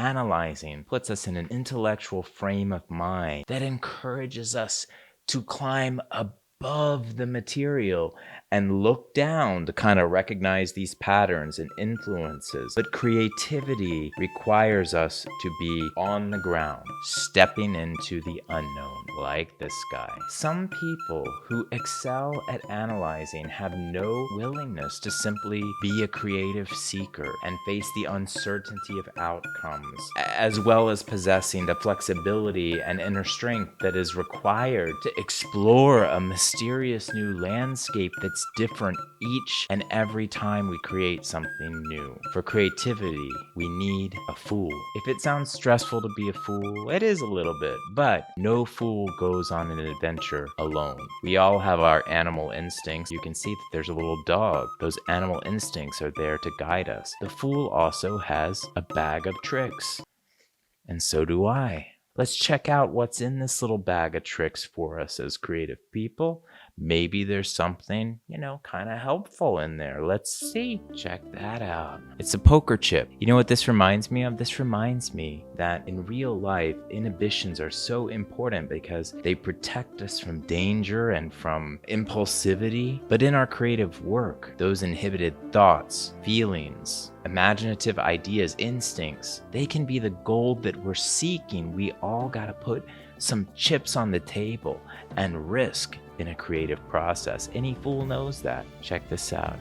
analyzing puts us in an intellectual frame of mind that encourages us to climb above the material and look down to kind of recognize these patterns and influences. But creativity requires us to be on the ground, stepping into the unknown, like this guy. Some people who excel at analyzing have no willingness to simply be a creative seeker and face the uncertainty of outcomes, as well as possessing the flexibility and inner strength that is required to explore a mysterious new landscape that's different each and every time we create something new. For creativity, we need a fool. If it sounds stressful to be a fool, it is a little bit, but no fool goes on an adventure alone. We all have our animal instincts. You can see that there's a little dog. Those animal instincts are there to guide us. The fool also has a bag of tricks, and so do I. Let's check out what's in this little bag of tricks for us as creative people. Maybe there's something, kind of helpful in there. Let's see. Check that out. It's a poker chip. You know what this reminds me of? This reminds me that in real life, inhibitions are so important because they protect us from danger and from impulsivity. But in our creative work, those inhibited thoughts, feelings, imaginative ideas, instincts, they can be the gold that we're seeking. We all got to put some chips on the table and risk in a creative process. Any fool knows that. Check this out.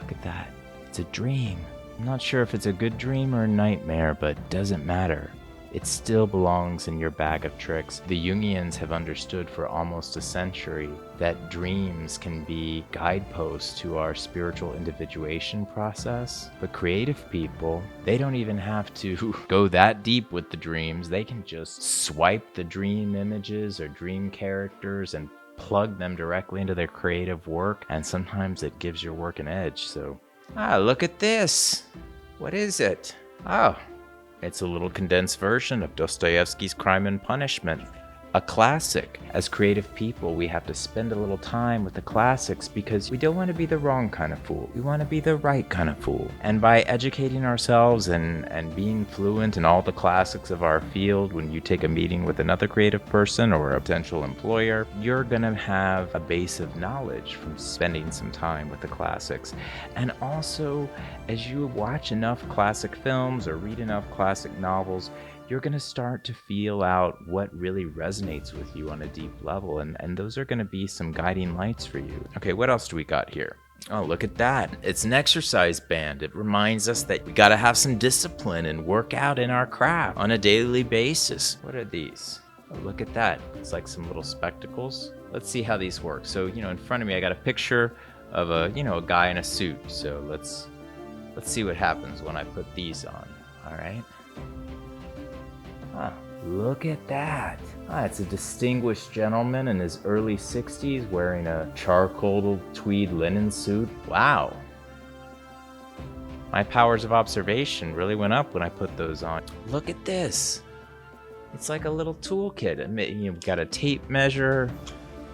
Look at that. It's a dream. I'm not sure if it's a good dream or a nightmare, but it doesn't matter. It still belongs in your bag of tricks. The Jungians have understood for almost a century that dreams can be guideposts to our spiritual individuation process. But creative people, they don't even have to go that deep with the dreams. They can just swipe the dream images or dream characters and plug them directly into their creative work. And sometimes it gives your work an edge. So, look at this. What is it? Oh. It's a little condensed version of Dostoevsky's Crime and Punishment, a classic. As creative people, we have to spend a little time with the classics because we don't want to be the wrong kind of fool. We want to be the right kind of fool. And by educating ourselves and being fluent in all the classics of our field, when you take a meeting with another creative person or a potential employer, you're going to have a base of knowledge from spending some time with the classics. And also, as you watch enough classic films or read enough classic novels, you're going to start to feel out what really resonates with you on a deep level. And those are going to be some guiding lights for you. Okay, what else do we got here? Oh, look at that. It's an exercise band. It reminds us that we got to have some discipline and work out in our craft on a daily basis. What are these? Oh, look at that. It's like some little spectacles. Let's see how these work. So, in front of me, I got a picture of a guy in a suit. So let's see what happens when I put these on. All right. Look at that. It's a distinguished gentleman in his early 60s wearing a charcoal tweed linen suit. Wow. My powers of observation really went up when I put those on. Look at this. It's like a little toolkit. We've got a tape measure.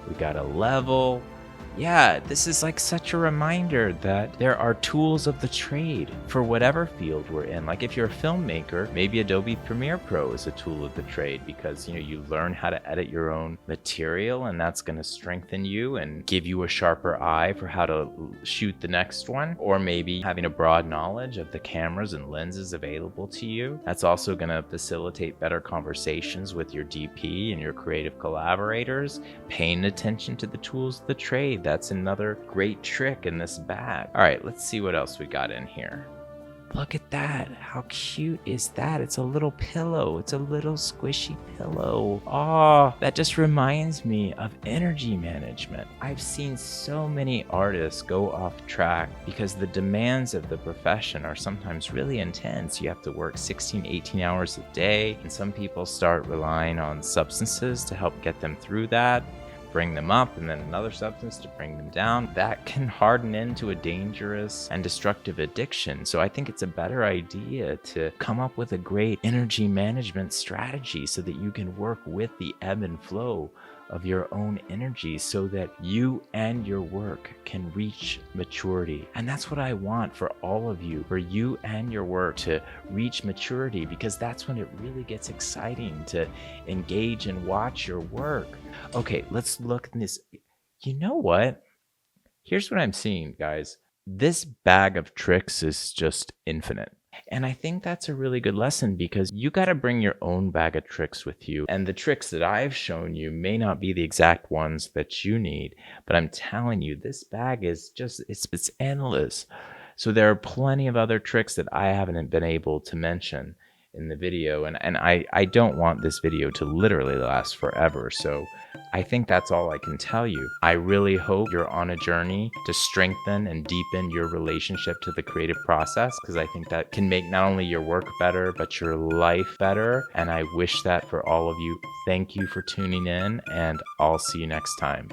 We got a level. Yeah, this is like such a reminder that there are tools of the trade for whatever field we're in. Like if you're a filmmaker, maybe Adobe Premiere Pro is a tool of the trade because, you learn how to edit your own material, and that's going to strengthen you and give you a sharper eye for how to shoot the next one. Or maybe having a broad knowledge of the cameras and lenses available to you. That's also going to facilitate better conversations with your DP and your creative collaborators. Paying attention to the tools of the trade. That's another great trick in this bag. All right, let's see what else we got in here. Look at that. How cute is that? It's a little pillow. It's a little squishy pillow. Oh, that just reminds me of energy management. I've seen so many artists go off track because the demands of the profession are sometimes really intense. You have to work 16, 18 hours a day, and some people start relying on substances to help get them through that. Bring them up, and then another substance to bring them down. That can harden into a dangerous and destructive addiction. So I think it's a better idea to come up with a great energy management strategy so that you can work with the ebb and flow of your own energy so that you and your work can reach maturity. And that's what I want for all of you, for you and your work to reach maturity, because that's when it really gets exciting to engage and watch your work. Okay, let's look at this. You know what? Here's what I'm seeing, guys. This bag of tricks is just infinite. And I think that's a really good lesson, because you got to bring your own bag of tricks with you. And the tricks that I've shown you may not be the exact ones that you need, but I'm telling you, this bag is just, it's endless. So there are plenty of other tricks that I haven't been able to mention in the video. And I don't want this video to literally last forever. So I think that's all I can tell you. I really hope you're on a journey to strengthen and deepen your relationship to the creative process, because I think that can make not only your work better, but your life better. And I wish that for all of you. Thank you for tuning in, and I'll see you next time.